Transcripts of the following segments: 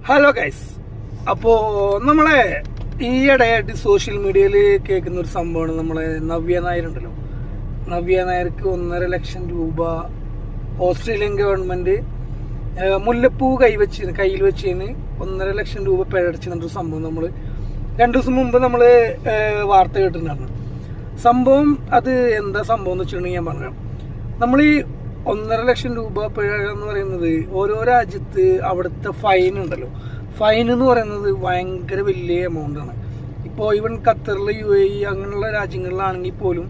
Hello guys, അപ്പോൾ നമ്മളെ ഈയിടെയായിട്ട് സോഷ്യൽ മീഡിയയിൽ കേൾക്കുന്ന ഒരു സംഭവമാണ്. നമ്മളെ നവ്യ നായർ ഉണ്ടല്ലോ, നവ്യ നായർക്ക് 1.5 ലക്ഷം രൂപ ഓസ്ട്രേലിയൻ ഗവൺമെന്റ് മുല്ലപ്പൂ കയ്യിൽ വെച്ചതിന് 1.5 ലക്ഷം രൂപ പിഴടച്ചെന്നൊരു സംഭവം നമ്മൾ 2 ദിവസം മുമ്പ് നമ്മൾ വാർത്ത കേട്ടിട്ടുണ്ടായിരുന്നു. സംഭവം അത് എന്താ സംഭവം എന്ന് വെച്ചിട്ടുണ്ടെങ്കിൽ ഞാൻ പറയാം. നമ്മൾ ഈ 1.5 ലക്ഷം രൂപ പിഴ എന്ന് പറയുന്നത് ഓരോ രാജ്യത്ത് അവിടുത്തെ ഫൈൻ ഉണ്ടല്ലോ, ഫൈൻ എന്ന് പറയുന്നത് ഭയങ്കര വലിയ എമൗണ്ട് ആണ്. ഇപ്പോൾ ഈവൻ ഖത്തറിൽ UAE അങ്ങനെയുള്ള രാജ്യങ്ങളിലാണെങ്കിൽ പോലും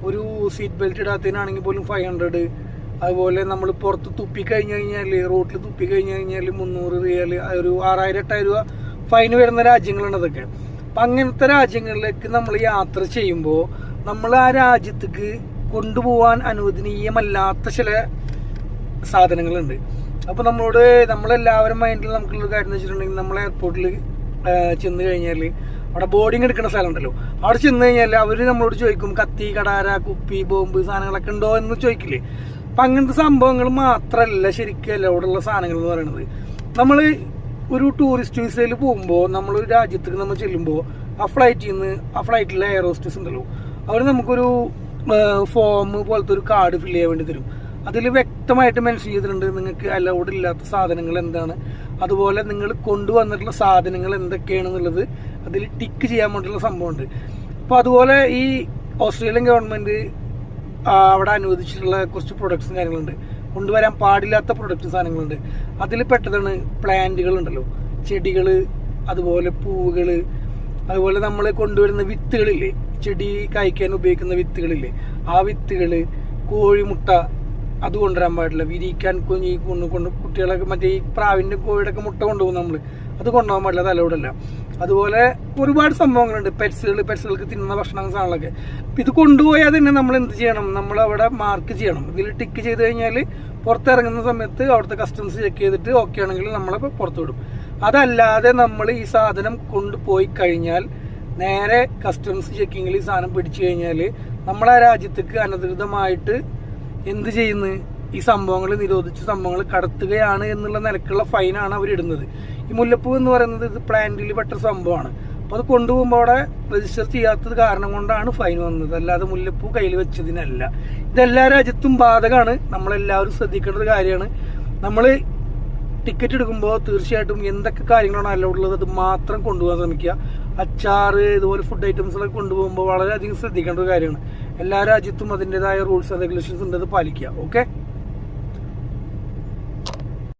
ഒരു സീറ്റ് ബെൽറ്റ് ഇടാത്തതിനാണെങ്കിൽ പോലും 500. അതുപോലെ നമ്മൾ പുറത്ത് തുപ്പിക്കഴിഞ്ഞ് കഴിഞ്ഞാൽ, റോട്ടിൽ തുപ്പിക്കഴിഞ്ഞ് കഴിഞ്ഞാൽ 300 റിയാൽ, ഒരു 6000-8000 രൂപ ഫൈൻ വരുന്ന രാജ്യങ്ങളുണ്ട് അതൊക്കെ. അപ്പം അങ്ങനത്തെ രാജ്യങ്ങളിലേക്ക് നമ്മൾ യാത്ര ചെയ്യുമ്പോൾ നമ്മൾ ആ രാജ്യത്തേക്ക് കൊണ്ടുപോകാൻ അനുവദനീയമല്ലാത്ത ചില സാധനങ്ങളുണ്ട്. അപ്പോൾ നമ്മളെല്ലാവരും മൈൻഡിൽ നമുക്കുള്ള കാര്യം എന്ന് വെച്ചിട്ടുണ്ടെങ്കിൽ, നമ്മൾ എയർപോർട്ടിൽ ചെന്ന് കഴിഞ്ഞാൽ അവിടെ ബോർഡിങ് എടുക്കുന്ന സ്ഥലം ഉണ്ടല്ലോ, അവിടെ ചെന്ന് കഴിഞ്ഞാൽ അവർ നമ്മളോട് ചോദിക്കും കത്തി, കടാര, കുപ്പി, ബോംബ് സാധനങ്ങളൊക്കെ ഉണ്ടോ എന്ന് ചോദിക്കില്ലേ. അപ്പം അങ്ങനത്തെ സംഭവങ്ങൾ മാത്രമല്ല ശരിക്കും അവിടെയുള്ള സാധനങ്ങൾ എന്ന് പറയുന്നത്. നമ്മൾ ഒരു ടൂറിസ്റ്റ് വിസയിൽ പോകുമ്പോൾ, നമ്മളൊരു രാജ്യത്തേക്ക് നമ്മൾ ചെല്ലുമ്പോൾ ആ ഫ്ലൈറ്റിലെ എയർ ഹോസ്റ്റസ് ഉണ്ടല്ലോ, അവർ നമുക്കൊരു ഫോം പോലത്തെ ഒരു കാർഡ് ഫില്ല് ചെയ്യാൻ വേണ്ടി തരും. അതിൽ വ്യക്തമായിട്ട് മെൻഷൻ ചെയ്തിട്ടുണ്ട് നിങ്ങൾക്ക് അലൗഡ് ഇല്ലാത്ത സാധനങ്ങൾ എന്താണ്, അതുപോലെ നിങ്ങൾ കൊണ്ടുവന്നിട്ടുള്ള സാധനങ്ങൾ എന്തൊക്കെയാണെന്നുള്ളത് അതിൽ ടിക്ക് ചെയ്യാൻ വേണ്ടിയിട്ടുള്ള സംഭവമുണ്ട്. അപ്പോൾ അതുപോലെ ഈ ഓസ്ട്രേലിയൻ ഗവൺമെൻറ് അവിടെ അനുവദിച്ചിട്ടുള്ള കുറച്ച് പ്രൊഡക്ട്സും കാര്യങ്ങളുണ്ട്, കൊണ്ടുവരാൻ പാടില്ലാത്ത പ്രൊഡക്റ്റ് സാധനങ്ങളുണ്ട്. അതിൽ പെട്ടതാണ് പ്ലാന്റുകളുണ്ടല്ലോ, ചെടികൾ, അതുപോലെ പൂവുകൾ, അതുപോലെ നമ്മൾ കൊണ്ടുവരുന്ന വിത്തുകളില്ലേ, ചെടി കായ്ക്കാൻ ഉപയോഗിക്കുന്ന വിത്തുകളില്ലേ, ആ വിത്തുകൾ, കോഴിമുട്ട അത് കൊണ്ടുവരാൻ പാടില്ല. വിരിക്കാൻ കൊണ്ട് കുട്ടികളൊക്കെ മറ്റേ ഈ പ്രാവിൻ്റെ കോഴിയുടെ ഒക്കെ മുട്ട കൊണ്ടുപോകും നമ്മൾ, അത് കൊണ്ടുപോകാൻ പാടില്ല, അത് അലൗഡല്ല. അതുപോലെ ഒരുപാട് സംഭവങ്ങളുണ്ട്, പെറ്റ്സുകൾക്ക് തിന്നുന്ന ഭക്ഷണ സാധനങ്ങളൊക്കെ. ഇത് കൊണ്ടുപോയാൽ തന്നെ നമ്മൾ എന്ത് ചെയ്യണം, നമ്മൾ അവിടെ മാർക്ക് ചെയ്യണം. ഇതിൽ ടിക്ക് ചെയ്ത് കഴിഞ്ഞാൽ പുറത്തിറങ്ങുന്ന സമയത്ത് അവിടുത്തെ കസ്റ്റംസ് ചെക്ക് ചെയ്തിട്ട് ഓക്കെ ആണെങ്കിൽ നമ്മളെ പുറത്തു വിടും. അതല്ലാതെ നമ്മൾ ഈ സാധനം കൊണ്ടുപോയി കഴിഞ്ഞാൽ നേരെ കസ്റ്റംസ് ചെക്കിങ്ങിൽ ഈ സാധനം പിടിച്ചു കഴിഞ്ഞാൽ നമ്മളെ രാജ്യത്തേക്ക് അനധികൃതമായിട്ട് എന്ത് ചെയ്യുന്നു, ഈ സംഭവങ്ങൾ നിരോധിച്ച സംഭവങ്ങൾ കടത്തുകയാണ് എന്നുള്ള നിലക്കുള്ള ഫൈനാണ് അവരിടുന്നത്. ഈ മുല്ലപ്പൂ എന്ന് പറയുന്നത് ഇത് പ്ലാന്റിൽ പെട്ട സംഭവമാണ്. അപ്പോൾ അത് കൊണ്ടുപോകുമ്പോൾ അവിടെ രജിസ്റ്റർ ചെയ്യാത്തത് കാരണം കൊണ്ടാണ് ഫൈൻ വന്നത്, അല്ലാതെ മുല്ലപ്പൂ കയ്യിൽ വെച്ചതിനല്ല. ഇതെല്ലാ രാജ്യത്തും ബാധകമാണ്, നമ്മളെല്ലാവരും ശ്രദ്ധിക്കേണ്ട ഒരു കാര്യമാണ്. നമ്മൾ ടിക്കറ്റ് എടുക്കുമ്പോൾ തീർച്ചയായിട്ടും എന്തൊക്കെ കാര്യങ്ങളാണ് അലൗഡുള്ളത് അത് മാത്രം കൊണ്ടുപോകാൻ ശ്രമിക്കുക. അച്ചാറ്, ഇതുപോലെ ഫുഡ് ഐറ്റംസുകളൊക്കെ കൊണ്ടുപോകുമ്പോൾ വളരെയധികം ശ്രദ്ധിക്കേണ്ട ഒരു കാര്യമാണ്. എല്ലാ രാജ്യത്തും അതിൻ്റെതായ റൂൾസ് ആൻഡ് റെഗുലേഷൻസ് ഉണ്ട്, അത് പാലിക്കുക. ഓക്കെ.